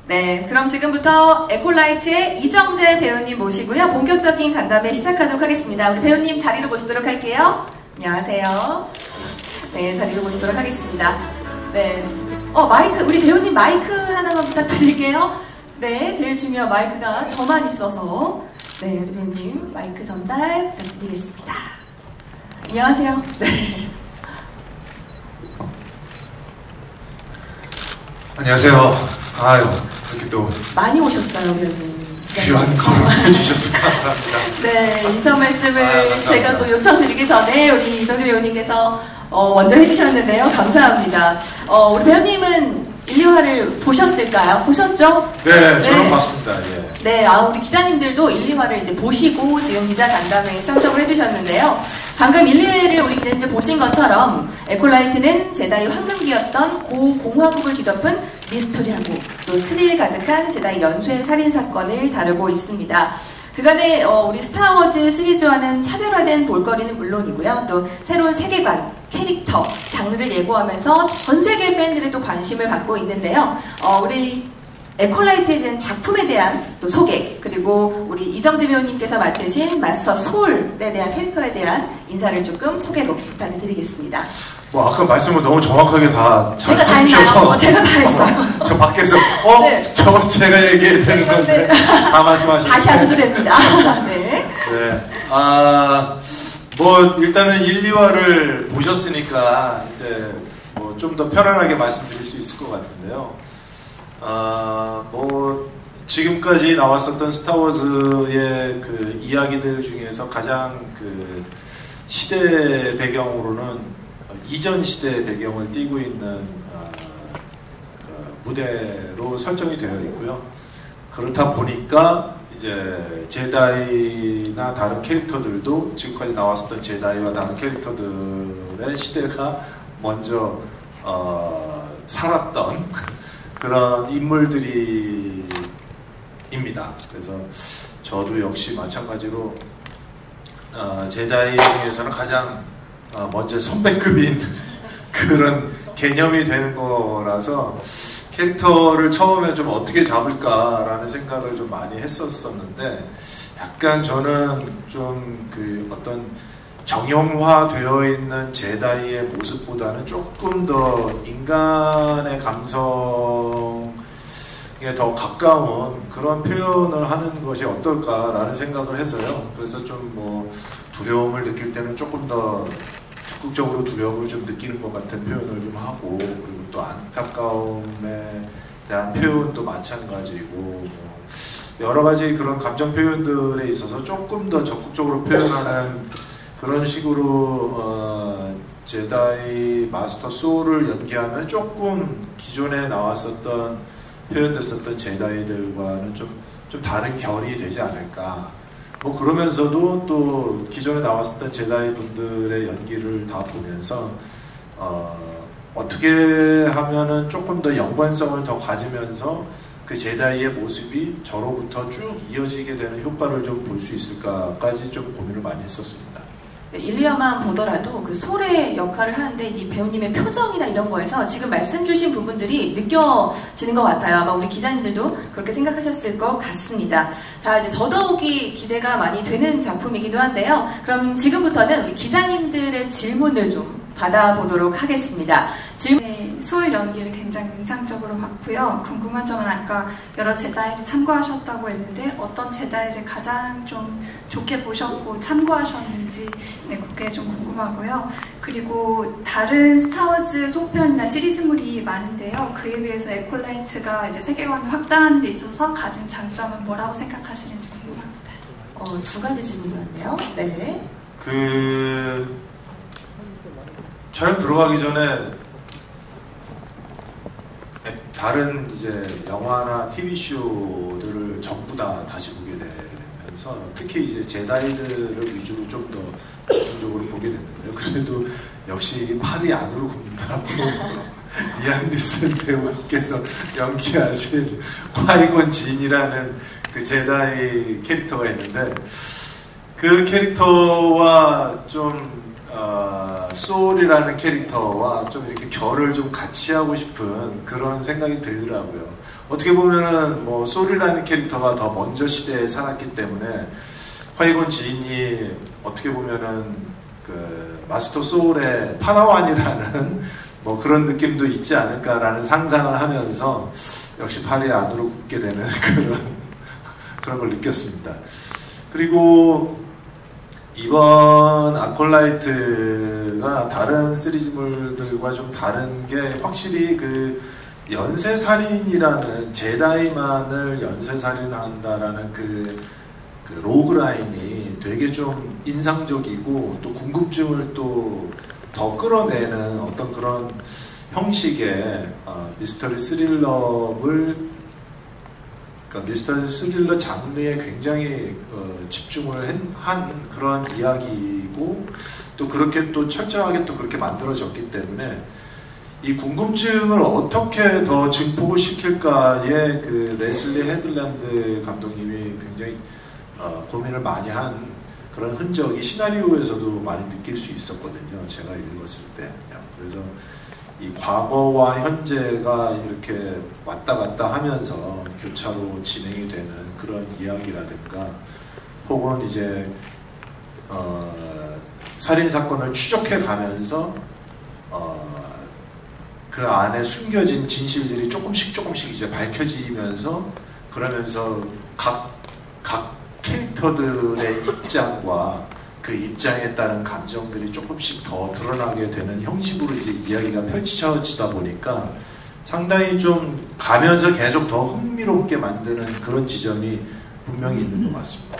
네, 그럼 지금부터 에콜라이트의 이정재 배우님 모시고요. 본격적인 간담회 시작하도록 하겠습니다. 우리 배우님 자리로 모시도록 할게요. 안녕하세요. 네, 자리로 모시도록 하겠습니다. 네, 마이크, 우리 배우님 마이크 하나만 부탁드릴게요. 네, 제일 중요한 마이크가 저만 있어서 네, 우리 배우님 마이크 전달 부탁드리겠습니다. 안녕하세요. 네. 안녕하세요. 아유, 이렇게 또 많이 오셨어요, 배우님. 귀한 걸음 해주셔서 감사합니다. 네, 인사 말씀을 제가 또 요청드리기 전에 우리 이정재 배우님께서 먼저 해주셨는데요. 감사합니다. 우리 배우님은 1, 2화를 보셨을까요? 보셨죠? 네, 저는 봤습니다. 예. 네, 우리 기자님들도 1, 2화를 이제 보시고 지금 기자 간담회에 참석을 해주셨는데요. 방금 1, 2회를 우리 기자님들 보신 것처럼 에콜라이트는 제다이 황금기였던 고공화국을 뒤덮은 미스터리하고 또 스릴 가득한 제다이 연쇄 살인 사건을 다루고 있습니다. 그간에 우리 스타워즈 시리즈와는 차별화된 볼거리는 물론이고요. 또 새로운 세계관, 캐릭터, 장르를 예고하면서 전 세계 팬들의 또 관심을 받고 있는데요. 우리 에콜라이트에 대한 작품에 대한 또 소개, 그리고 우리 이정재 배우님께서 맡으신 마스터 소울에 대한 캐릭터에 대한 인사를 조금 소개로 부탁을 드리겠습니다. 뭐 아까 말씀을 너무 정확하게 다 잘 해주셔서 제가 다 했어요. 저 밖에서 네. 저거 제가 얘기해야 되는 건데 다 말씀하시고 다시 하셔도 됩니다. 네. 네. 뭐 일단은 1, 2화를 보셨으니까 이제 뭐 좀 더 편안하게 말씀드릴 수 있을 것 같은데요. 뭐 지금까지 나왔었던 스타워즈의 그 이야기들 중에서 가장 그 시대 배경으로는 이전 시대 배경을 띠고 있는 무대로 설정이 되어 있고요. 그렇다 보니까 이제 제다이나 다른 캐릭터들도 지금까지 나왔었던 제다이와 다른 캐릭터들의 시대가 먼저 살았던 그런 인물들입니다. 그래서 저도 역시 마찬가지로 제다이 중에서는 가장 먼저 선배급인 그런 개념이 되는 거라서 캐릭터를 처음에 좀 어떻게 잡을까라는 생각을 좀 많이 했었는데 약간 저는 좀 그 어떤 정형화되어 있는 제다이의 모습보다는 조금 더 인간의 감성에 더 가까운 그런 표현을 하는 것이 어떨까라는 생각을 해서요. 그래서 좀 뭐 두려움을 느낄 때는 조금 더 적극적으로 두려움을 좀 느끼는 것 같은 표현을 좀 하고, 그리고 또 안타까움에 대한 표현도 마찬가지고, 뭐 여러 가지 그런 감정 표현들에 있어서 조금 더 적극적으로 표현하는 그런 식으로 제다이 마스터 소울을 연기하면 조금 기존에 나왔었던 표현됐었던 제다이들과는 좀 다른 결이 되지 않을까. 뭐 그러면서도 또 기존에 나왔었던 제다이 분들의 연기를 다 보면서 어떻게 하면은 조금 더 연관성을 더 가지면서 그 제다이의 모습이 저로부터 쭉 이어지게 되는 효과를 좀 볼 수 있을까까지 좀 고민을 많이 했었습니다. 네, 1, 2화만 보더라도 그 소울의 역할을 하는데 이 배우님의 표정이나 이런 거에서 지금 말씀 주신 부분들이 느껴지는 것 같아요. 아마 우리 기자님들도 그렇게 생각하셨을 것 같습니다. 자, 이제 더더욱이 기대가 많이 되는 작품이기도 한데요. 그럼 지금부터는 우리 기자님들의 질문을 좀 받아보도록 하겠습니다. 네, 소울 연기를 굉장히 인상적으로 봤고요. 궁금한 점은 아까 여러 제다이를 참고하셨다고 했는데 어떤 제다이를 가장 좀 좋게 보셨고 참고하셨는지 그게 좀 궁금하고요. 그리고 다른 스타워즈 속편이나 시리즈물이 많은데요. 그에 비해서 에콜라이트가 이제 세계관을 확장하는 데 있어서 가진 장점은 뭐라고 생각하시는지 궁금합니다. 두 가지 질문이 왔네요. 네. 촬영 들어가기 전에 다른 이제 영화나 TV 쇼들을 전부 다 다시 보게 되면서 특히 이제 제다이들을 위주로 좀 더 집중적으로 보게 됐는데요. 그래도 역시 팔이 안으로 굽는다고 리암 니슨 배우께서 연기하신 콰이곤 진이라는 그 제다이 캐릭터가 있는데 그 캐릭터와 좀 소울이라는 캐릭터와 좀 이렇게 결을 좀 같이 하고 싶은 그런 생각이 들더라고요. 어떻게 보면은 뭐 소리라는 캐릭터가 더 먼저 시대에 살았기 때문에 콰이곤 지인이 어떻게 보면은 그 마스터 소울의 파다완이라는 뭐 그런 느낌도 있지 않을까라는 상상을 하면서 역시 팔이 안으로 굽게 되는 그런 걸 느꼈습니다. 그리고 이번 아콜라이트가 다른 시리즈물들과 좀 다른 게 확실히 그 연쇄살인이라는 제다이만을 연쇄살인한다라는 그 로그라인이 되게 좀 인상적이고 또 궁금증을 또 더 끌어내는 어떤 그런 형식의 미스터리 스릴러를 그러니까 미스터리 스릴러 장르에 굉장히 집중을 한 그런 이야기이고 또 그렇게 또 철저하게 또 그렇게 만들어졌기 때문에 이 궁금증을 어떻게 더 증폭을 시킬까에 그 레슬리 헤들랜드 감독님이 굉장히 고민을 많이 한 그런 흔적이 시나리오에서도 많이 느낄 수 있었거든요. 제가 읽었을 때. 그래서 이 과거와 현재가 이렇게 왔다 갔다 하면서 교차로 진행이 되는 그런 이야기라든가 혹은 이제 살인사건을 추적해 가면서 그 안에 숨겨진 진실들이 조금씩 이제 밝혀지면서 그러면서 각 캐릭터들의 입장과 그 입장에 따른 감정들이 조금씩 더 드러나게 되는 형식으로 이제 이야기가 펼쳐지다 보니까 상당히 좀 가면서 계속 더 흥미롭게 만드는 그런 지점이 분명히 있는 것 같습니다.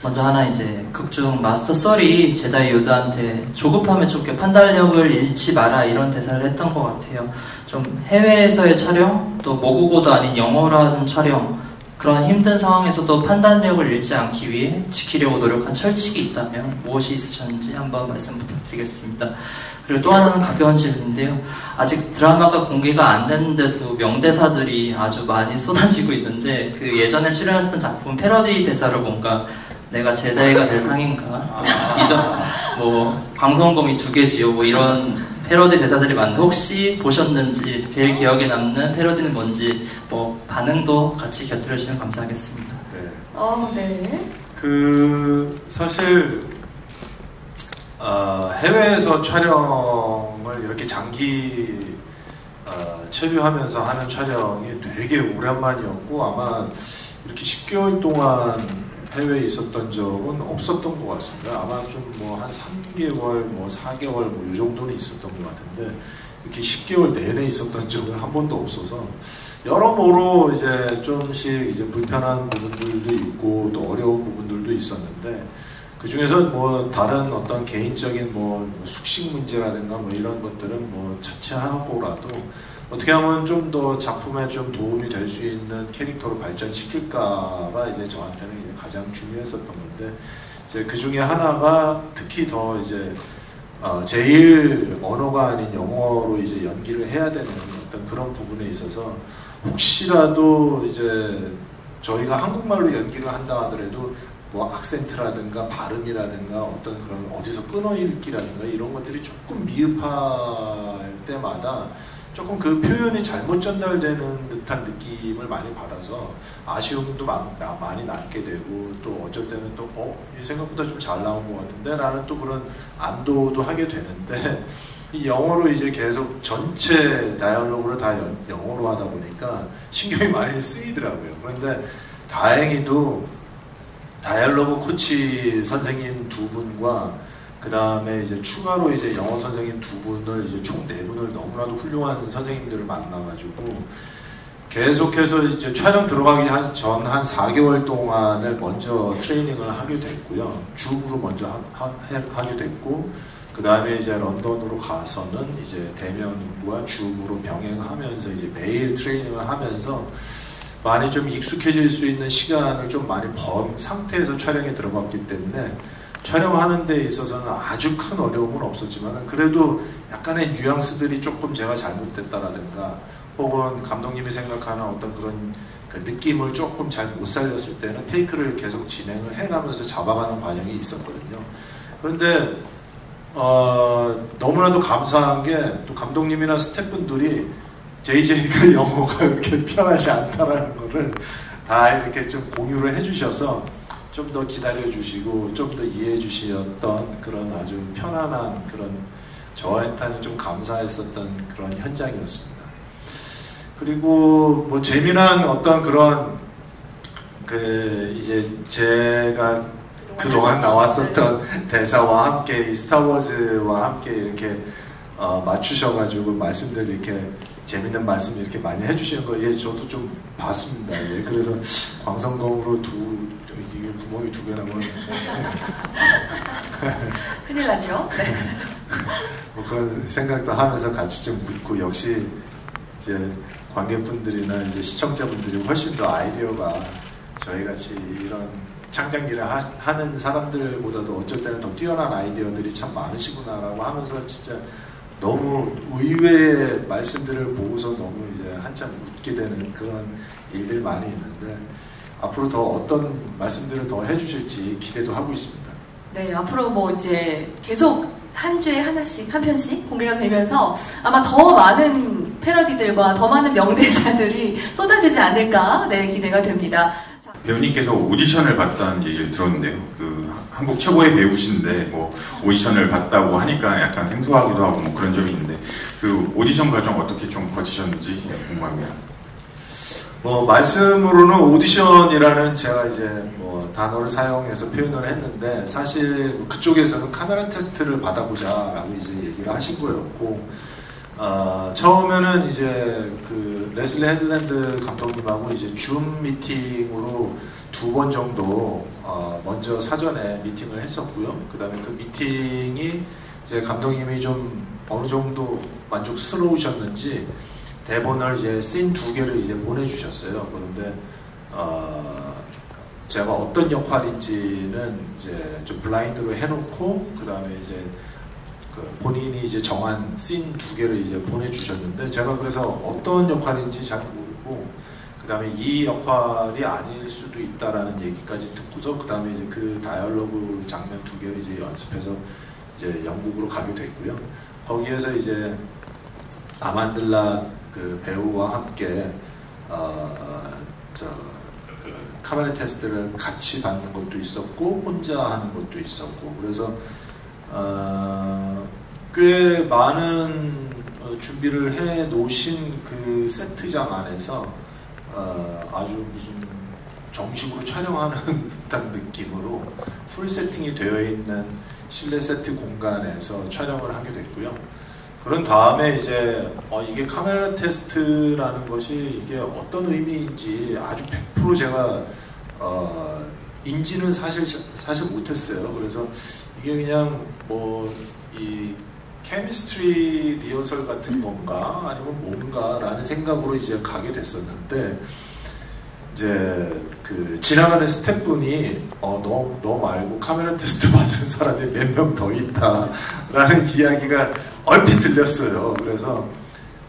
먼저 하나 이제 극중 마스터 썰이 제다이 요다한테 조급함에 쫓겨 판단력을 잃지 마라 이런 대사를 했던 것 같아요. 좀 해외에서의 촬영, 또 모국어도 아닌 영어로 하는 촬영 그런 힘든 상황에서도 판단력을 잃지 않기 위해 지키려고 노력한 철칙이 있다면 무엇이 있으셨는지 한번 말씀 부탁드리겠습니다. 그리고 또 하나는 가벼운 질문인데요. 아직 드라마가 공개가 안 됐는데도 명대사들이 아주 많이 쏟아지고 있는데 그 예전에 출연했던 작품 패러디 대사로 뭔가 내가 제다이가 될 상인가? 이전 뭐 광선검이 2개지요. 뭐 이런 패러디 대사들이 많은데 혹시 보셨는지 제일 기억에 남는 패러디는 뭔지 뭐 반응도 같이 곁들여 주시면 감사하겠습니다. 네. 네. 그 사실 해외에서 촬영을 이렇게 장기 체류하면서 하는 촬영이 되게 오랜만이었고 아마 이렇게 10개월 동안 해외에 있었던 적은 없었던 것 같습니다. 아마 좀 뭐 한 3개월, 뭐 4개월 뭐 이 정도는 있었던 것 같은데 이렇게 10개월 내내 있었던 적은 한 번도 없어서 여러모로 이제 좀씩 이제 불편한 부분들도 있고 또 어려운 부분들도 있었는데 그 중에서 뭐 다른 어떤 개인적인 뭐 숙식 문제라든가 뭐 이런 것들은 뭐 차치하고라도 어떻게 하면 좀 더 작품에 좀 도움이 될 수 있는 캐릭터로 발전시킬까가 이제 저한테는 이제 가장 중요했었던 건데 이제 그 중에 하나가 특히 더 이제 제일 언어가 아닌 영어로 이제 연기를 해야 되는 어떤 그런 부분에 있어서 혹시라도 이제 저희가 한국말로 연기를 한다 하더라도 뭐 악센트라든가 발음이라든가 어떤 그런 어디서 끊어읽기라든가 이런 것들이 조금 미흡할 때마다 조금 그 표현이 잘못 전달되는 듯한 느낌을 많이 받아서 아쉬움도 많이 남게 되고 또 어쩔 때는 또 이 생각보다 좀 잘 나온 것 같은데 라는 또 그런 안도도 하게 되는데 이 영어로 이제 계속 전체 다이얼로그를 다 영어로 하다 보니까 신경이 많이 쓰이더라고요. 그런데 다행히도 다이얼로그 코치 선생님 2분과 그 다음에 이제 추가로 이제 영어 선생님 2분을 이제 총 4분을 너무나도 훌륭한 선생님들을 만나가지고 계속해서 이제 촬영 들어가기 전 한 4개월 동안을 먼저 트레이닝을 하게 됐고요. 줌으로 먼저 하게 됐고 그 다음에 이제 런던으로 가서는 이제 대면과 줌으로 병행하면서 이제 매일 트레이닝을 하면서 많이 좀 익숙해질 수 있는 시간을 좀 많이 번 상태에서 촬영에 들어갔기 때문에 촬영하는 데 있어서는 아주 큰 어려움은 없었지만 그래도 약간의 뉘앙스들이 조금 제가 잘못됐다라든가 혹은 감독님이 생각하는 어떤 그런 그 느낌을 조금 잘 못 살렸을 때는 테이크를 계속 진행을 해가면서 잡아가는 과정이 있었거든요. 그런데 너무나도 감사한 게 또 감독님이나 스태프분들이 JJ가 영어가 그렇게 편하지 않다라는 거를 다 이렇게 좀 공유를 해주셔서 좀 더 기다려주시고 좀 더 이해해 주셨던 그런 아주 편안한 그런 저한테는 좀 감사했었던 그런 현장이었습니다. 그리고 뭐 재미난 어떤 그런 이제 제가 그동안 나왔었던 대사와 함께 이 스타워즈와 함께 이렇게 맞추셔가지고 말씀들 이렇게 재밌는 말씀 이렇게 많이 해주시는 거, 예, 저도 좀 봤습니다. 예, 그래서 광선검으로 이게 구멍이 2개 나면 큰일 나죠. 네. 뭐 그런 생각도 하면서 같이 좀 묻고, 역시 이제 관객분들이나 이제 시청자분들이 훨씬 더 아이디어가 저희 같이 이런 창작 일을 하는 사람들보다도 어쩔 때는 더 뛰어난 아이디어들이 참 많으시구나라고 하면서 진짜 너무 의외의 말씀들을 보고서 너무 이제 한참 웃게 되는 그런 일들 많이 있는데, 앞으로 더 어떤 말씀들을 더 해주실지 기대도 하고 있습니다. 네, 앞으로 뭐 이제 계속 한 주에 하나씩, 한 편씩 공개가 되면서 아마 더 많은 패러디들과 더 많은 명대사들이 쏟아지지 않을까, 네, 기대가 됩니다. 배우님께서 오디션을 봤다는 얘기를 들었는데요. 한국 최고의 배우신데 뭐 오디션을 봤다고 하니까 약간 생소하기도 하고 뭐 그런 점이 있는데, 그 오디션 과정 어떻게 좀 거치셨는지 궁금합니다. 뭐 말씀으로는 오디션이라는 제가 이제 뭐 단어를 사용해서 표현을 했는데, 사실 그쪽에서는 카메라 테스트를 받아보자라고 이제 얘기를 하신 거였고, 처음에는 이제 그 레슬리 헤들랜드 감독님하고 이제 줌 미팅으로 2번 정도 먼저 사전에 미팅을 했었고요. 그 다음에 그 미팅이 이제 감독님이 좀 어느 정도 만족스러우셨는지 대본을 이제 씬 2개를 이제 보내주셨어요. 그런데 제가 어떤 역할인지는 이제 좀 블라인드로 해놓고, 그 다음에 이제 본인이 이제 정한 씬 2개를 이제 보내주셨는데, 제가 그래서 어떤 역할인지 잘 모르고, 그 다음에 이 역할이 아닐 수도 있다라는 얘기까지 듣고서, 그 다음에 이제 그 다이얼로그 장면 2개를 이제 연습해서 이제 영국으로 가게 됐고요. 거기에서 이제 아만들라 그 배우와 함께 카메라 테스트를 같이 받는 것도 있었고, 혼자 하는 것도 있었고, 그래서 꽤 많은 준비를 해 놓으신 그 세트장 안에서 아주 무슨 정식으로 촬영하는 듯한 느낌으로 풀 세팅이 되어 있는 실내 세트 공간에서 촬영을 하게 됐고요. 그런 다음에 이제 이게 카메라 테스트라는 것이 이게 어떤 의미인지 아주 100% 제가 인지는 사실 못했어요. 그래서 이게 그냥 뭐 이 케미스트리 리허설 같은 건가 아니면 뭔가라는 생각으로 이제 가게 됐었는데, 이제 그 지나가는 스태프분이 너 말고 카메라 테스트 받은 사람이 몇 명 더 있다라는 이야기가 얼핏 들렸어요. 그래서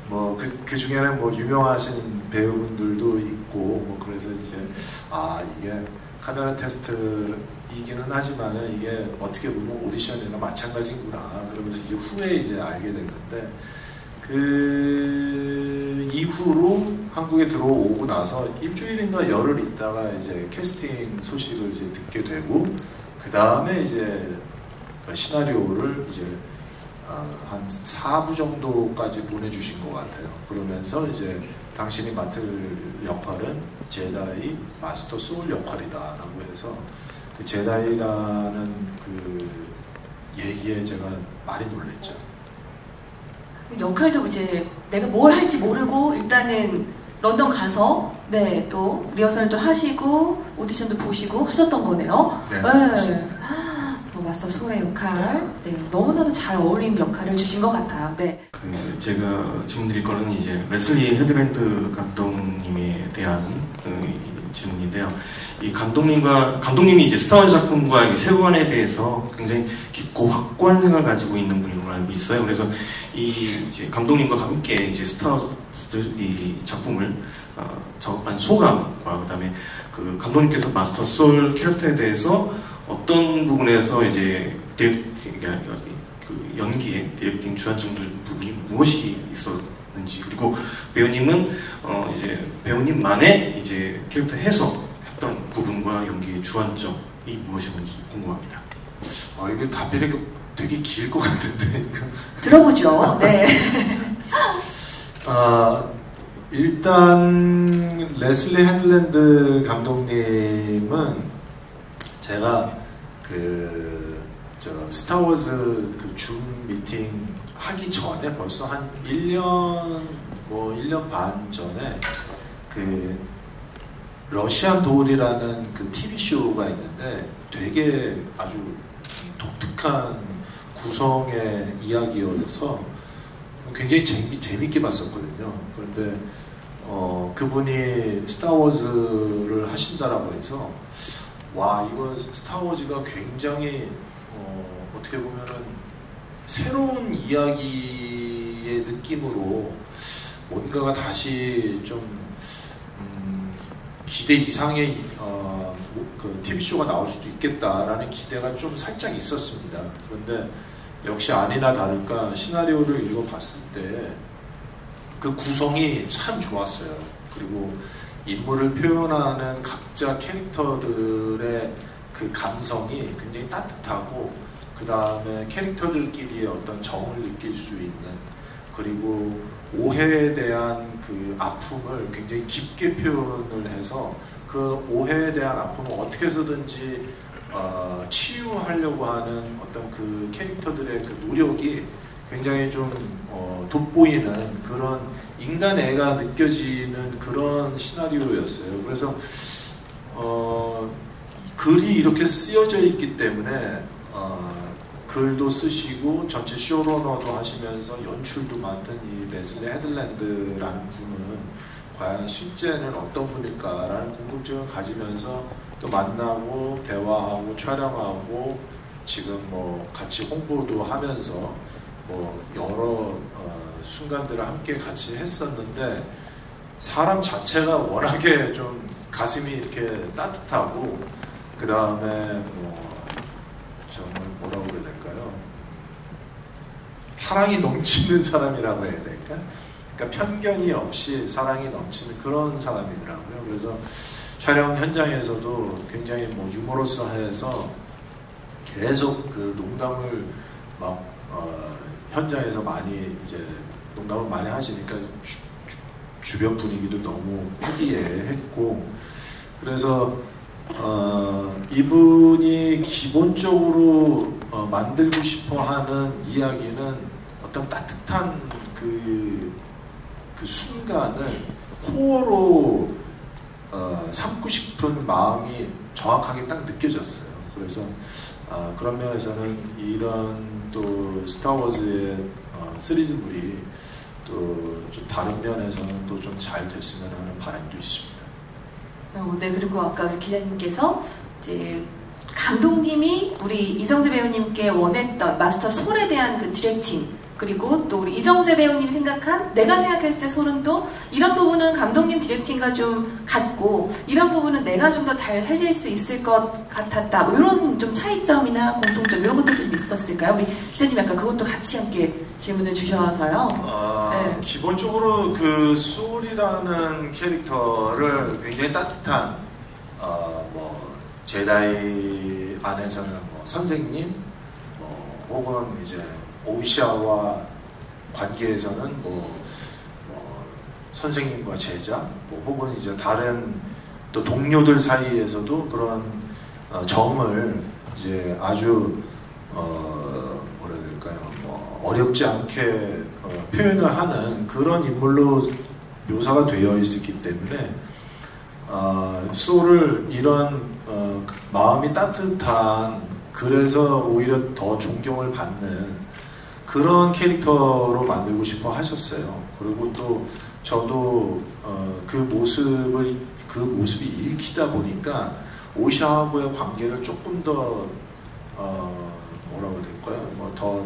뭐 그 중에는 뭐 유명하신 배우분들도 있고 뭐, 그래서 이제 이게 카메라 테스트이기는 하지만은 이게 어떻게 보면 오디션이나 마찬가지구나, 그러면서 이제 후에 이제 알게 됐는데, 그 이후로 한국에 들어오고 나서 일주일인가 열흘 있다가 이제 캐스팅 소식을 이제 듣게 되고, 그 다음에 이제 시나리오를 이제 한 4부 정도까지 보내주신 것 같아요. 그러면서 이제 당신이 맡을 역할은 제다이 마스터 소울 역할이다라고 해서, 그 제다이라는 그 얘기에 제가 많이 놀랬죠. 역할도 이제 내가 뭘 할지 모르고 일단은 런던 가서 네, 또 리허설도 하시고 오디션도 보시고 하셨던 거네요. 네, 네. 맞습니다. 마스터 소울의 역할, 네, 너무나도 잘 어울리는 역할을 주신 것 같아요. 네. 제가 질문드릴 거는 이제 레슬리 헤들랜드 감독님에 대한 질문인데요. 이 감독님이 이제 스타워즈 작품과 이 세관에 대해서 굉장히 깊고 확고한 생각을 가지고 있는 분으로 알고 있어요. 그래서 이제 감독님과 함께 이제 스타워즈 이 작품을 작업한 소감과, 그다음에 그 감독님께서 마스터 소울 캐릭터에 대해서 어떤 부분에서 이제 그 연기에 디렉팅 주안점들 부분이 무엇이 있었는지, 그리고 배우님은 이제 배우님만의 이제 캐릭터 해석했던 부분과 연기의 주안점이 무엇이었는지 궁금합니다. 이게 답변이 되게 길 것 같은데. 들어보죠. 네. 일단 레슬리 헤들랜드 감독님은 제가 스타워즈 그 줌 미팅 하기 전에 벌써 한 1년 반 전에 그 러시안 돌이라는 그 TV 쇼가 있는데 되게 아주 독특한 구성의 이야기여서 굉장히 재밌게 봤었거든요. 그런데 그분이 스타워즈를 하신다라고 해서 와, 이거 스타워즈가 굉장히 어떻게 보면은 새로운 이야기의 느낌으로 뭔가가 다시 좀 기대 이상의 그 TV쇼가 나올 수도 있겠다라는 기대가 좀 살짝 있었습니다. 그런데 역시 아니나 다를까 시나리오를 읽어봤을 때 그 구성이 참 좋았어요. 그리고 인물을 표현하는 각자 캐릭터들의 그 감성이 굉장히 따뜻하고, 그 다음에 캐릭터들끼리의 어떤 정을 느낄 수 있는, 그리고 오해에 대한 그 아픔을 굉장히 깊게 표현을 해서 그 오해에 대한 아픔을 어떻게 해서든지 치유하려고 하는 어떤 그 캐릭터들의 그 노력이 굉장히 좀 돋보이는 그런 인간애가 느껴지는 그런 시나리오였어요. 그래서 글이 이렇게 쓰여져 있기 때문에 글도 쓰시고 전체 쇼러너도 하시면서 연출도 맡은 이 레슬리 헤들랜드라는 분은 과연 실제는 어떤 분일까라는 궁금증을 가지면서 또 만나고 대화하고 촬영하고 지금 뭐 같이 홍보도 하면서 뭐 여러 순간들을 함께 같이 했었는데, 사람 자체가 워낙에 좀 가슴이 이렇게 따뜻하고, 그 다음에 뭐 정말 뭐라고 그래야 될까요? 사랑이 넘치는 사람이라고 해야 될까? 그러니까 편견이 없이 사랑이 넘치는 그런 사람이더라고요. 그래서 촬영 현장에서도 굉장히 뭐 유머러스해서 계속 그 농담을 막 현장에서 많이 이제 농담을 많이 하시니까 주변 분위기도 너무 화기애애했고, 그래서 이분이 기본적으로 만들고 싶어하는 이야기는 어떤 따뜻한 그 순간을 코어로 삼고 싶은 마음이 정확하게 딱 느껴졌어요. 그래서 그런 면에서는 이런 또 스타워즈의 시리즈물이 또 좀 다른 면에서는 또 좀 잘 됐으면 하는 바람도 있습니다. 네, 그리고 아까 우리 기자님께서 이제 감독님이 우리 이정재 배우님께 원했던 마스터 솔에 대한 그 디렉팅, 그리고 또 우리 이정재 배우님이 내가 생각했을 때 솔은 또 이런 부분은 감독님 디렉팅과 좀 같고, 이런 부분은 내가 좀 더 잘 살릴 수 있을 것 같았다. 뭐 이런 좀 차이점이나 공통점 이런 것들도 좀 있었을까요? 우리 기자님 약간 그것도 같이 함께 질문을 주셔서요. 네. 기본적으로 그 솔이라는 캐릭터를 굉장히 따뜻한 뭐 제다이 안에서는 뭐 선생님, 뭐 혹은 이제 오시아와 관계에서는 뭐 선생님과 제자, 뭐 혹은 이제 다른 또 동료들 사이에서도 그런 정을 이제 아주 뭐라 해야 될까요? 뭐 어렵지 않게 표현을 하는 그런 인물로 묘사가 되어 있었기 때문에 소를 이런 마음이 따뜻한, 그래서 오히려 더 존경을 받는 그런 캐릭터로 만들고 싶어 하셨어요. 그리고 또 저도 그 모습이 읽히다 보니까 오샤하고의 관계를 조금 더 뭐라고 해야 될까요? 뭐 더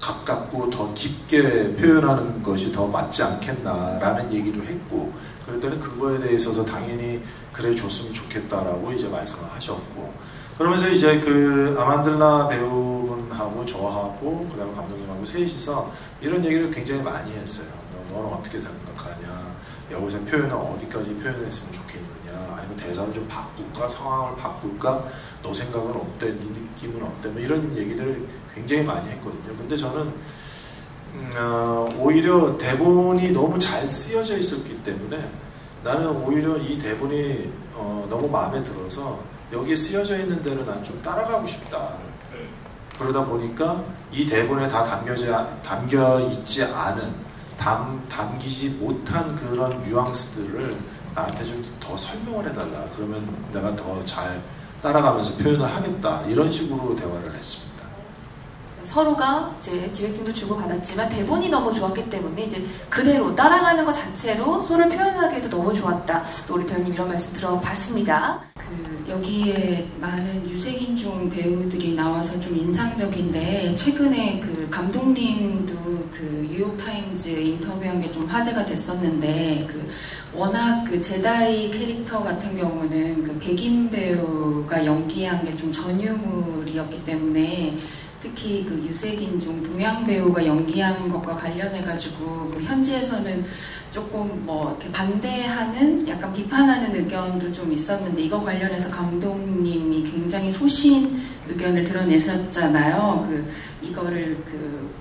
가깝고 더 깊게 표현하는 것이 더 맞지 않겠나라는 얘기도 했고, 그랬더니 그거에 대해서 당연히 그래 줬으면 좋겠다라고 이제 말씀을 하셨고, 그러면서 이제 그 아만들라 배우분하고 저하고 그다음에 감독님하고 셋이서 이런 얘기를 굉장히 많이 했어요. 너는 어떻게 생각하냐? 여기서 표현을 어디까지 표현했으면 좋겠느냐, 아니면 대사를 좀 바꿀까, 상황을 바꿀까, 너 생각은 어때, 네 느낌은 어때, 뭐 이런 얘기들을 굉장히 많이 했거든요. 근데 저는 오히려 대본이 너무 잘 쓰여져 있었기 때문에 나는 오히려 이 대본이 너무 마음에 들어서 여기에 쓰여져 있는 대로 난 좀 따라가고 싶다. 그러다 보니까 이 대본에 다 담겨 있지 않은, 담기지 못한 그런 뉘앙스들을 나한테 좀 더 설명을 해달라. 그러면 내가 더 잘 따라가면서 표현을 하겠다. 이런 식으로 대화를 했습니다. 서로가 이제 디렉팅도 주고받았지만 대본이 너무 좋았기 때문에 이제 그대로 따라가는 것 자체로 서로를 표현하기에도 너무 좋았다. 또 우리 배우님 이런 말씀 들어봤습니다. 여기에 많은 유색인종 배우들이 나와서 좀 인상적인데, 최근에 그 감독님도 그 뉴욕타임즈 인터뷰한 게 좀 화제가 됐었는데, 워낙 그 제다이 캐릭터 같은 경우는 그 백인 배우가 연기한 게 좀 전유물이었기 때문에, 특히 그 유색인종 동양 배우가 연기한 것과 관련해가지고 현지에서는 조금 뭐 이렇게 반대하는, 약간 비판하는 의견도 좀 있었는데, 이거 관련해서 감독님이 굉장히 소신 의견을 드러내셨잖아요. 이거를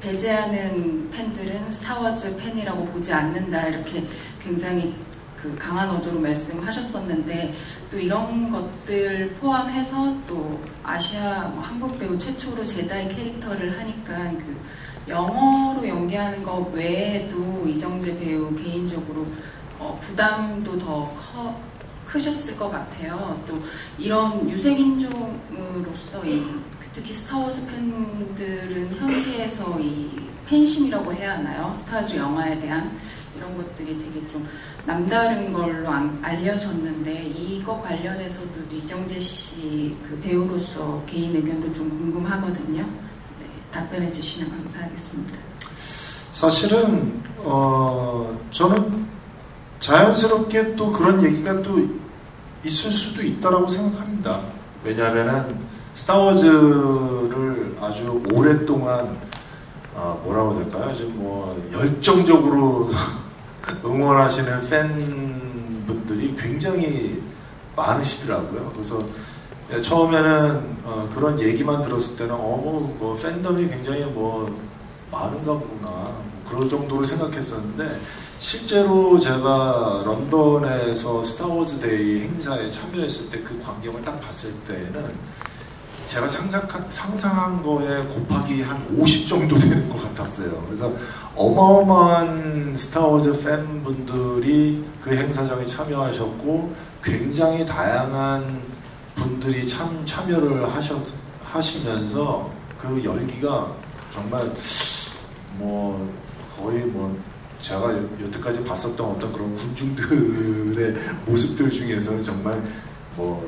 배제하는 팬들은 스타워즈 팬이라고 보지 않는다, 이렇게 굉장히 강한 어조로 말씀하셨었는데, 또 이런 것들 포함해서 또 아시아 한국 배우 최초로 제다이 캐릭터를 하니까 영어로 연기하는 것 외에도 이정재 배우 개인적으로 부담도 더 크셨을 것 같아요. 또 이런 유색인종으로서 특히 스타워즈 팬들은 현지에서 이 팬심이라고 해야 하나요? 스타워즈 영화에 대한 이런 것들이 되게 좀 남다른 걸로 알려졌는데, 이거 관련해서도 이정재 씨 배우로서 개인 의견도 좀 궁금하거든요. 네, 답변해 주시면 감사하겠습니다. 사실은 저는 자연스럽게 또 그런 얘기가 또 있을 수도 있다라고 생각합니다. 왜냐하면은 스타워즈를 아주 오랫동안 뭐라고 해야 될까요? 지금 뭐 열정적으로 응원하시는 팬분들이 굉장히 많으시더라고요. 그래서 처음에는 그런 얘기만 들었을 때는 뭐 팬덤이 굉장히 뭐 많은가 보구나, 그럴 정도로 생각했었는데, 실제로 제가 런던에서 스타워즈 데이 행사에 참여했을 때 그 광경을 딱 봤을 때는 제가 상상한 거에 곱하기 한 50 정도 되는 것 같았어요. 그래서 어마어마한 스타워즈 팬분들이 그 행사장에 참여하셨고, 굉장히 다양한 분들이 참여를 하시면서 그 열기가 정말 뭐 거의 뭐 제가 여태까지 봤었던 어떤 그런 군중들의 모습들 중에서는 정말 뭐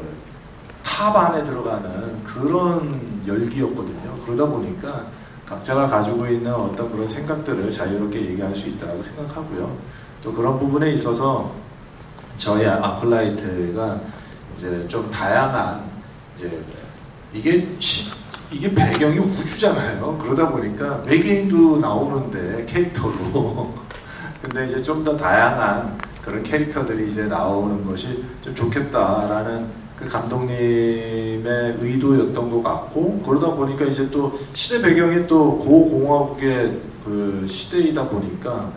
탑 안에 들어가는 그런 열기였거든요. 그러다 보니까 각자가 가지고 있는 어떤 그런 생각들을 자유롭게 얘기할 수 있다고 생각하고요. 또 그런 부분에 있어서 저희 아콜라이트가 이제 좀 다양한, 이제 이게 배경이 우주잖아요. 그러다 보니까 외계인도 나오는데 캐릭터로 근데 이제 좀 더 다양한 그런 캐릭터들이 이제 나오는 것이 좀 좋겠다라는 그 감독님의 의도였던 것 같고, 그러다 보니까 이제 또 시대 배경이 또 고공화국의 그 시대이다 보니까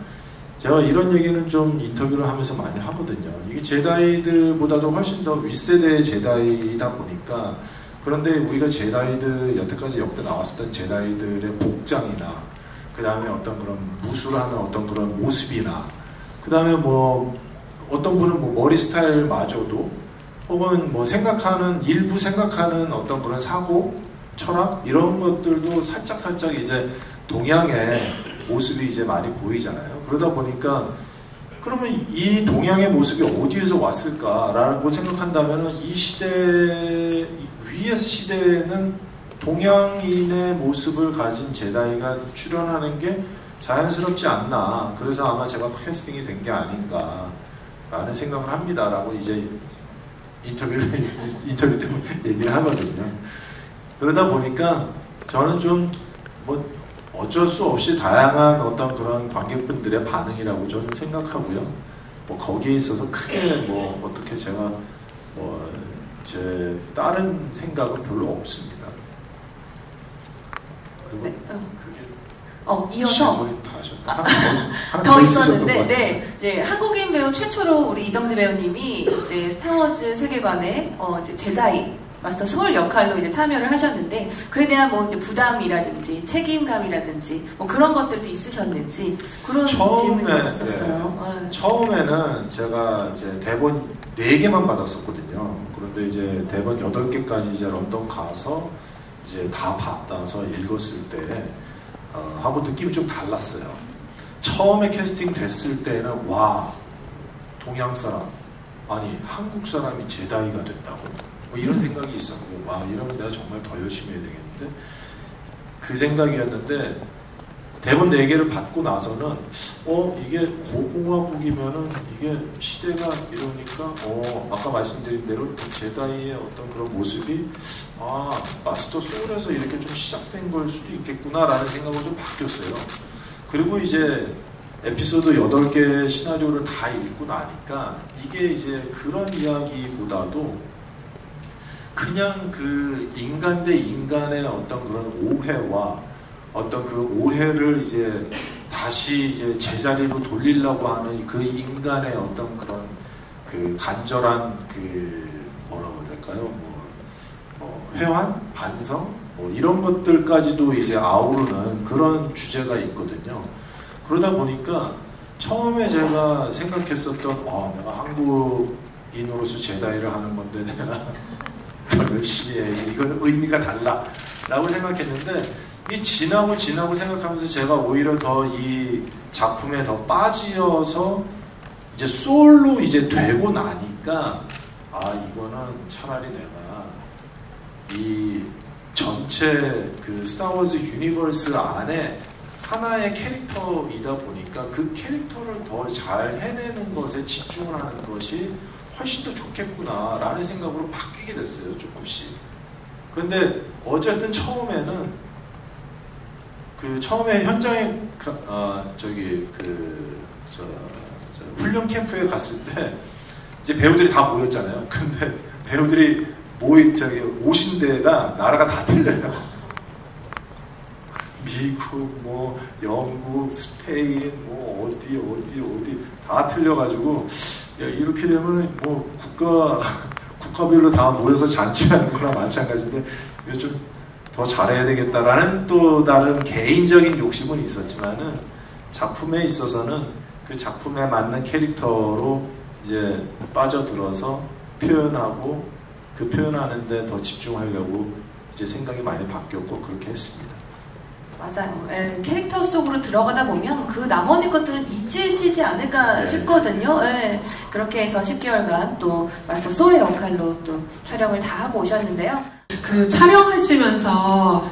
제가 이런 얘기는 좀 인터뷰를 하면서 많이 하거든요. 이게 제다이들보다도 훨씬 더 윗세대의 제다이다 보니까, 그런데 우리가 제다이들 여태까지 역대 나왔었던 제다이들의 복장이나 그 다음에 어떤 그런 무술하는 어떤 그런 모습이나 그 다음에 뭐 어떤 분은 뭐 머리 스타일마저도 혹은 뭐 일부 생각하는 어떤 그런 사고, 철학 이런 것들도 살짝 이제 동양의 모습이 이제 많이 보이잖아요. 그러다 보니까 그러면 이 동양의 모습이 어디에서 왔을까라고 생각한다면은 이 시대 위의 시대에는 동양인의 모습을 가진 제다이가 출연하는 게 자연스럽지 않나. 그래서 아마 제가 캐스팅이 된 게 아닌가라는 생각을 합니다라고 이제 인터뷰 때문에 얘기를 하거든요. 그러다 보니까 저는 좀 뭐 어쩔 수 없이 다양한 어떤 그런 관객분들의 반응이라고 저는 생각하고요. 뭐 거기에 있어서 크게 뭐 어떻게 제가 제 다른 생각은 별로 없습니다. 그리고 네, 그게 이어서 질문이 다 하셨다. 하나 더 있으셨던 있었는데, 것 같아요. 네, 이제 한국인 배우 최초로 우리 이정지 배우님이 이제 스타워즈 세계관에 이제 제다이 마스터 소울 역할로 이제 참여를 하셨는데 그에 대한 뭐 이제 부담이라든지 책임감이라든지 뭐 그런 것들도 있으셨는지 그런 질문이 있었어요. 네. 처음에는 제가 이제 대본 4개만 받았었거든요. 그런데 이제 대본 8개까지 이제 런던 가서 이제 다 받아서 읽었을 때 하고 느낌이 좀 달랐어요. 처음에 캐스팅 됐을 때는 와, 동양 사람 아니 한국 사람이 제다이가 됐다고 뭐 이런 생각이 있었고, 와, 이러면 내가 정말 더 열심히 해야 되겠는데 그 생각이었는데 대본 4개를 받고 나서는 이게 고공화국이면은 이게 시대가 이러니까 아까 말씀드린 대로 제다이의 어떤 그런 모습이 마스터 소울에서 이렇게 좀 시작된 걸 수도 있겠구나라는 생각으로 좀 바뀌었어요. 그리고 이제 에피소드 8개 시나리오를 다 읽고 나니까 이게 이제 그런 이야기보다도 그냥 그 인간 대 인간의 어떤 그런 오해와 어떤 그 오해를 이제 다시 이제 제자리로 돌리려고 하는 그 인간의 어떤 그런 그 간절한 그 뭐라고 해야 될까요? 회환, 반성, 뭐 이런 것들까지도 이제 아우르는 그런 주제가 있거든요. 그러다 보니까 처음에 제가 생각했었던 내가 한국인으로서 제다이를 하는 건데 내가 더 열심히 해야지, 이거는 의미가 달라 라고 생각했는데 이 지나고 생각하면서 제가 오히려 더 이 작품에 더 빠지어서 이제 소울로 이제 되고 나니까 이거는 차라리 내가 이 전체 그 스타워즈 유니버스 안에 하나의 캐릭터이다 보니까 그 캐릭터를 더 잘 해내는 것에 집중을 하는 것이 훨씬 더 좋겠구나 라는 생각으로 바뀌게 됐어요, 조금씩. 근데 어쨌든 처음에 현장에 훈련 캠프에 갔을 때 이제 배우들이 다 모였잖아요. 근데 배우들이 오신 데가 나라가 다 틀려요. 미국, 뭐 영국, 스페인, 뭐 어디 다 틀려가지고 이렇게 되면 뭐 국가별로 다 모여서 잔치하는 거나 마찬가지인데 이거 좀 더 잘해야 되겠다라는 또 다른 개인적인 욕심은 있었지만은 작품에 있어서는 그 작품에 맞는 캐릭터로 이제 빠져들어서 표현하고 그 표현하는데 더 집중하려고 이제 생각이 많이 바뀌었고 그렇게 했습니다. 맞아요. 캐릭터 속으로 들어가다 보면 그 나머지 것들은 잊으시지 않을까 싶거든요. 그렇게 해서 10개월간 또 마스터 소울의 역할로 또 촬영을 다 하고 오셨는데요. 그 촬영하시면서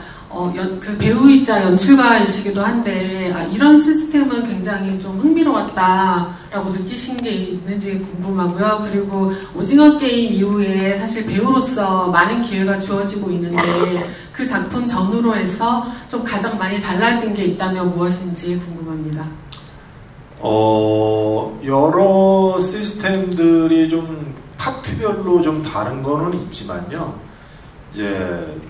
그 배우이자 연출가이시기도 한데 이런 시스템은 굉장히 좀 흥미로웠다라고 느끼신 게 있는지 궁금하고요. 그리고 오징어 게임 이후에 사실 배우로서 많은 기회가 주어지고 있는데 그 작품 전후로 해서 좀 가장 많이 달라진 게 있다면 무엇인지 궁금합니다. 여러 시스템들이 좀 파트별로 좀 다른 거는 있지만요. 이제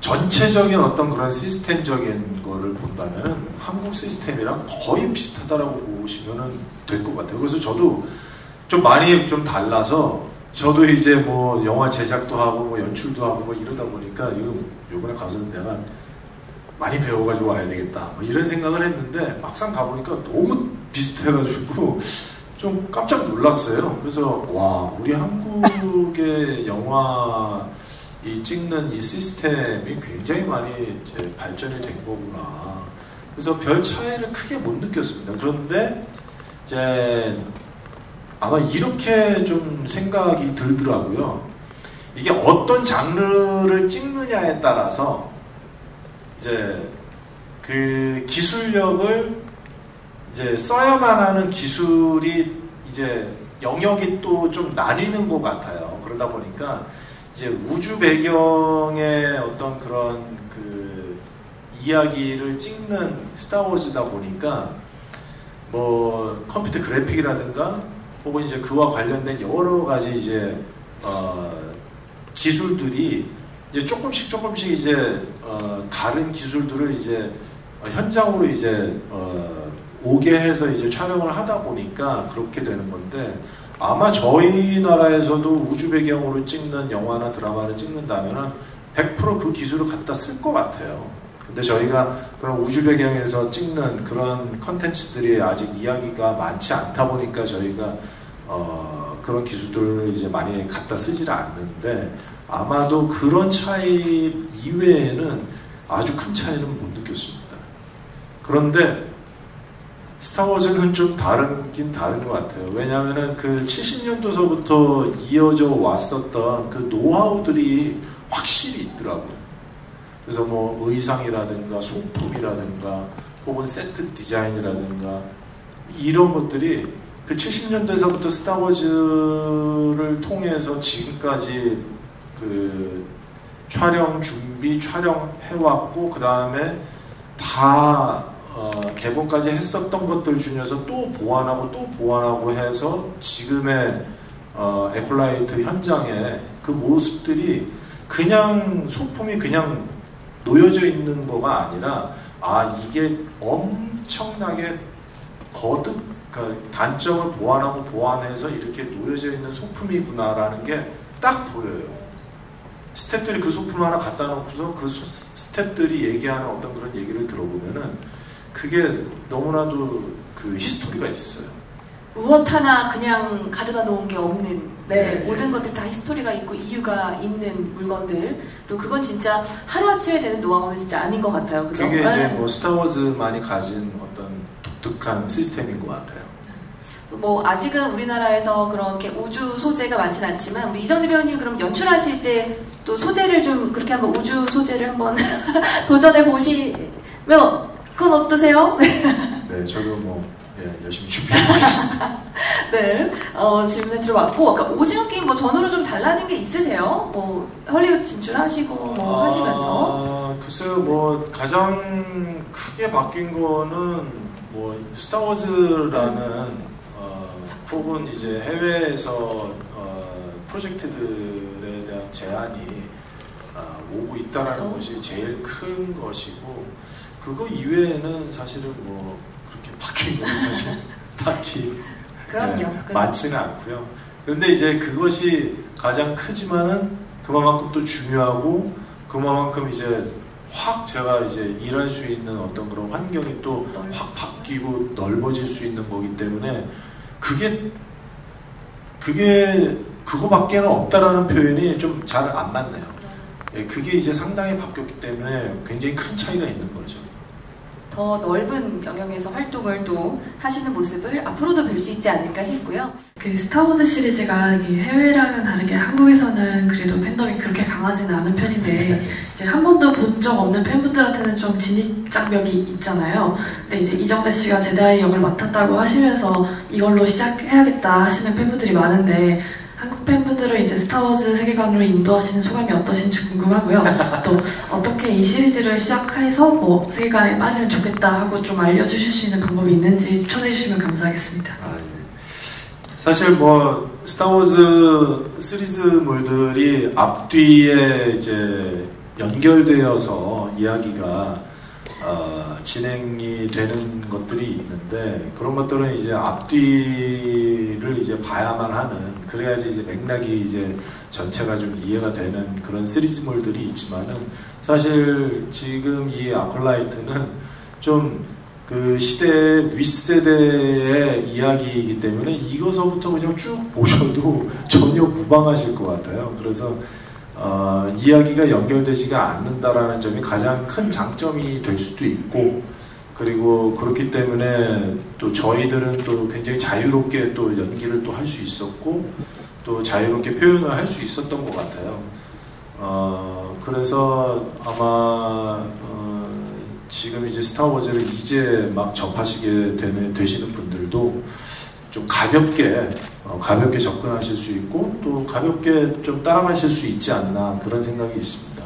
전체적인 어떤 그런 시스템적인 거를 본다면은 한국 시스템이랑 거의 비슷하다라고 보시면은 될 것 같아요. 그래서 저도 좀 많이 좀 달라서 저도 이제 뭐 영화 제작도 하고 뭐 연출도 하고 뭐 이러다 보니까 요번에 가서는 내가 많이 배워가지고 와야 되겠다 뭐 이런 생각을 했는데 막상 가보니까 너무 비슷해가지고 좀 깜짝 놀랐어요. 그래서 와, 우리 한국의 영화 이 찍는 이 시스템이 굉장히 많이 이제 발전이 된 거구나. 그래서 별 차이를 크게 못 느꼈습니다. 그런데 이제 아마 이렇게 좀 생각이 들더라고요. 이게 어떤 장르를 찍느냐에 따라서 이제 그 기술력을 이제 써야만 하는 기술이 이제 영역이 또 좀 나뉘는 것 같아요. 그러다 보니까 이제 우주 배경의 어떤 그런 그 이야기를 찍는 스타워즈다 보니까 뭐 컴퓨터 그래픽이라든가 혹은 이제 그와 관련된 여러 가지 이제 기술들이 이제 조금씩 이제 다른 기술들을 이제 현장으로 이제 오게 해서 이제 촬영을 하다 보니까 그렇게 되는 건데, 아마 저희 나라에서도 우주 배경으로 찍는 영화나 드라마를 찍는다면은 100% 그 기술을 갖다 쓸 것 같아요. 근데 저희가 그런 우주 배경에서 찍는 그런 컨텐츠들이 아직 이야기가 많지 않다 보니까 저희가 그런 기술들을 이제 많이 갖다 쓰지를 않는데, 아마도 그런 차이 이외에는 아주 큰 차이는 못 느꼈습니다. 그런데 스타워즈는 좀 다르긴 다른 것 같아요. 왜냐하면은 그 70년도서부터 이어져 왔었던 그 노하우들이 확실히 있더라고요. 그래서 뭐 의상이라든가 소품이라든가 혹은 세트 디자인이라든가 이런 것들이 그 70년대에서부터 스타워즈를 통해서 지금까지 그 촬영 준비, 촬영해왔고 그 다음에 다 개봉까지 했었던 것들 중에서 또 보완하고 해서 지금의 에콜라이트 현장에 그 모습들이 그냥 소품이 그냥 놓여져 있는 거가 아니라, 아 이게 엄청나게 거듭 단점을 보완해서 이렇게 놓여져 있는 소품이구나라는 게 딱 보여요. 스태프들이 그 소품 하나 갖다 놓고서 그 스태프들이 얘기하는 어떤 그런 얘기를 들어보면은 그게 너무나도 그 히스토리가 있어요. 무엇 하나 그냥 가져다 놓은 게 없는, 네. 모든 것들 다 히스토리가 있고 이유가 있는 물건들. 또 그건 진짜 하루아침에 되는 노하우는 진짜 아닌 것 같아요. 그죠? 그게 이제 뭐 스타워즈만이 가진 어떤 독특한 시스템인 것 같아요. 뭐 아직은 우리나라에서 그렇게 우주 소재가 많지는 않지만, 우리 이정재 배우님 그럼 연출하실 때 또 소재를 좀 그렇게 한번 우주 소재를 한번 도전해 보시면 그건 어떠세요? 네, 저도 뭐 열심히 준비해보겠습니다. 네, 질문을 들어봤고, 그러니까 오징어 게임 뭐 전후로 좀 달라진 게 있으세요? 뭐 헐리우드 진출하시고 뭐 하시면서? 글쎄요, 뭐 가장 크게 바뀐 거는 뭐 스타워즈라는 혹은 이제 해외에서 프로젝트들에 대한 제한이 오고 있다라는 것이 제일 큰 것이고, 그거 이외에는 사실은 뭐 그렇게 바뀐 건 사실 딱히 많지는 않고요. 그런데 이제 그것이 가장 크지만은 그만큼 또 중요하고, 그만큼 이제 확 제가 이제 일할 수 있는 어떤 그런 환경이 또 확 바뀌고 넓어질 수 있는 거기 때문에 그거밖에는 없다라는 표현이 좀 잘 안 맞네요. 그게 이제 상당히 바뀌었기 때문에 굉장히 큰 차이가 있는 거죠. 더 넓은 영역에서 활동을 또 하시는 모습을 앞으로도 뵐 수 있지 않을까 싶고요. 그 스타워즈 시리즈가 해외랑은 다르게 한국에서는 그래도 팬덤이 그렇게 강하지는 않은 편인데, 이제 한 번도 본 적 없는 팬분들한테는 좀 진입장벽이 있잖아요. 근데 이제 이정재 씨가 제다이 역을 맡았다고 하시면서 이걸로 시작해야겠다 하시는 팬분들이 많은데, 한국 팬분들을 이제 스타워즈 세계관으로 인도하시는 소감이 어떠신지 궁금하고요. 또 어떻게 이 시리즈를 시작해서 뭐 세계관에 빠지면 좋겠다 하고 좀 알려주실 수 있는 방법이 있는지 추천해 주시면 감사하겠습니다. 사실 뭐 스타워즈 시리즈물들이 앞뒤에 이제 연결되어서 이야기가 진행이 되는 것들이 있는데, 그런 것들은 이제 앞뒤를 이제 봐야만 하는, 그래야지 이제 맥락이 이제 전체가 좀 이해가 되는 그런 시리즈물들이 있지만은, 사실 지금 이 아콜라이트는 좀 그 시대 윗세대의 이야기이기 때문에 이거서부터 그냥 쭉 보셔도 전혀 무방하실 것 같아요. 그래서 이야기가 연결되지가 않는다라는 점이 가장 큰 장점이 될 수도 있고, 그리고 그렇기 때문에 또 저희들은 또 굉장히 자유롭게 또 연기를 또 할 수 있었고, 또 자유롭게 표현을 할 수 있었던 것 같아요. 그래서 아마 지금 이제 스타워즈를 이제 막 접하시게 되시는 분들도 좀 가볍게 접근하실 수 있고, 또 가볍게 좀 따라가실 수 있지 않나, 그런 생각이 있습니다.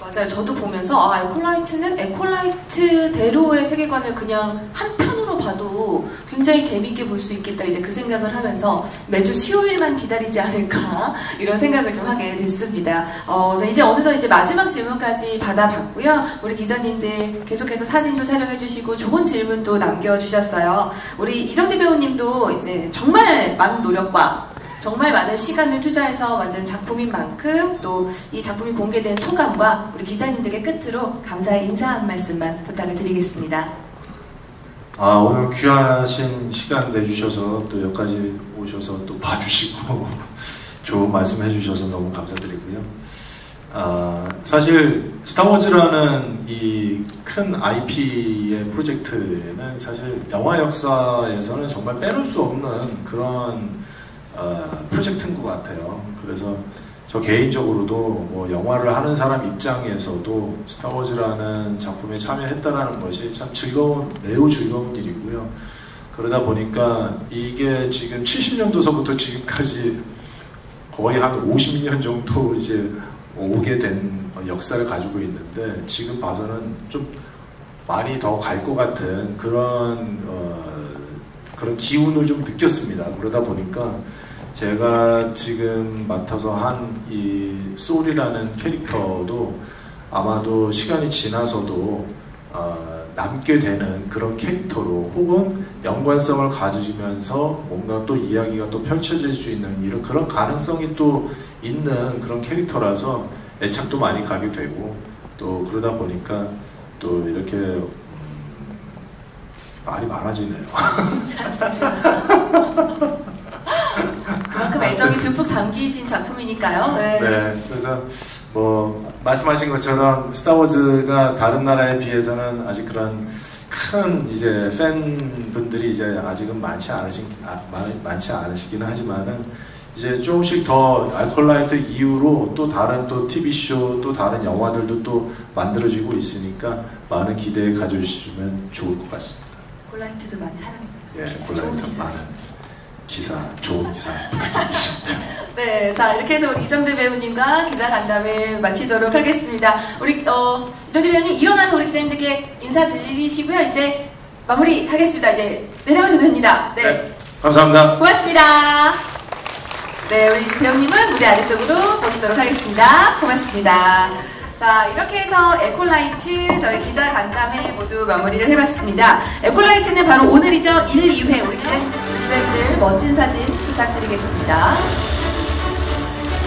맞아요. 저도 보면서 에콜라이트는 에콜라이트대로의 세계관을 그냥 한 편으로 봐도 굉장히 재미있게 볼 수 있겠다 이제 그 생각을 하면서 매주 수요일만 기다리지 않을까 이런 생각을 좀 하게 됐습니다. 자, 이제 어느덧 이제 마지막 질문까지 받아봤고요. 우리 기자님들 계속해서 사진도 촬영해 주시고 좋은 질문도 남겨주셨어요. 우리 이정재 배우님도 이제 정말 많은 노력과 정말 많은 시간을 투자해서 만든 작품인 만큼 또 이 작품이 공개된 소감과 우리 기자님들께 끝으로 감사의 인사 한 말씀만 부탁을 드리겠습니다. 오늘 귀하신 시간 내주셔서 또 여기까지 오셔서 또 봐주시고 좋은 말씀 해주셔서 너무 감사드리고요. 사실 스타워즈라는 이 큰 IP의 프로젝트는 사실 영화 역사에서는 정말 빼놓을 수 없는 그런 프로젝트인 것 같아요. 그래서 저 개인적으로도 뭐 영화를 하는 사람 입장에서도 스타워즈라는 작품에 참여했다라는 것이 참 매우 즐거운 일이고요. 그러다 보니까 이게 지금 70년도서부터 지금까지 거의 한 50년 정도 이제 오게 된 역사를 가지고 있는데 지금 봐서는 좀 많이 더 갈 것 같은 그런 기운을 좀 느꼈습니다. 그러다 보니까 제가 지금 맡아서 한 이 소울이라는 캐릭터도 아마도 시간이 지나서도 남게 되는 그런 캐릭터로 혹은 연관성을 가지면서 뭔가 또 이야기가 또 펼쳐질 수 있는 이런 그런 가능성이 또 있는 그런 캐릭터라서 애착도 많이 가게 되고 또 그러다 보니까 또 이렇게 말이 많아지네요. 그만큼 애정이 듬뿍 담기신 작품이니까요. 네. 네, 그래서 뭐 말씀하신 것처럼 스타워즈가 다른 나라에 비해서는 아직 그런 큰 이제 팬분들이 이제 아직은 많지 않으시기는 하지만은 이제 조금씩 더 알콜라이트 이후로 또 다른 또 TV쇼 또 다른 영화들도 또 만들어지고 있으니까 많은 기대 가져주시면 좋을 것 같습니다. 콜라이트도 많이 사랑해요. 예, 콜라이트 많은 기사, 좋은 기사 부탁드리겠습니다. 네, 자 이렇게 해서 우리 이정재 배우님과 기자 간담회 마치도록 하겠습니다. 우리 이정재 배우님 일어나서 우리 기자님들께 인사드리시고요. 이제 마무리하겠습니다. 이제 내려오셔도 됩니다. 네, 네, 감사합니다. 고맙습니다. 네, 우리 배우님은 무대 아래쪽으로 모시도록 하겠습니다. 고맙습니다. 자, 이렇게 해서 에콜라이트 저희 기자 간담회 모두 마무리를 해봤습니다. 에콜라이트는 바로 오늘이죠. 1, 2회 우리 기자님들 멋진 사진 부탁드리겠습니다.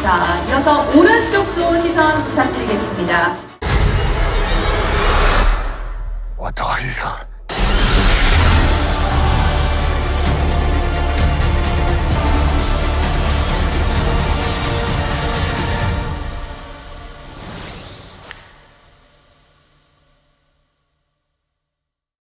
자, 이어서 오른쪽도 시선 부탁드리겠습니다. 왔다 가기가